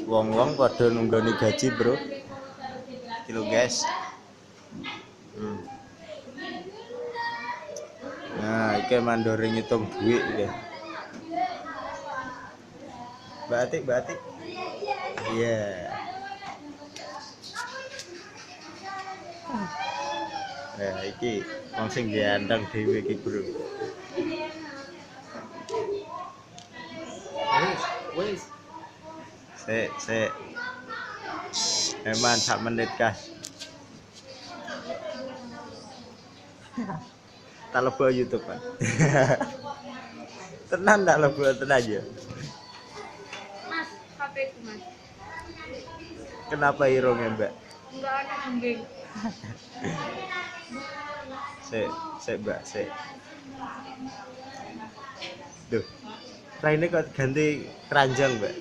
wong-wong pada nunggoni gaji, bro. Kilo guys. Nah, iki mandore ngitung duit iki. Batik. Iya. Nah, iki wong sing diandang dhewe iki, bro. Wes. Sik. Eman sak menit, Kas. Tak lebu YouTube, Pak. Tenan tak lebu tenan aja. Mas, HP ku, Mas. Kenapa irungnya, Mbak? Enggak ada kambing. Mbak. Duh. Nah ini kok ganti keranjang, Mbak.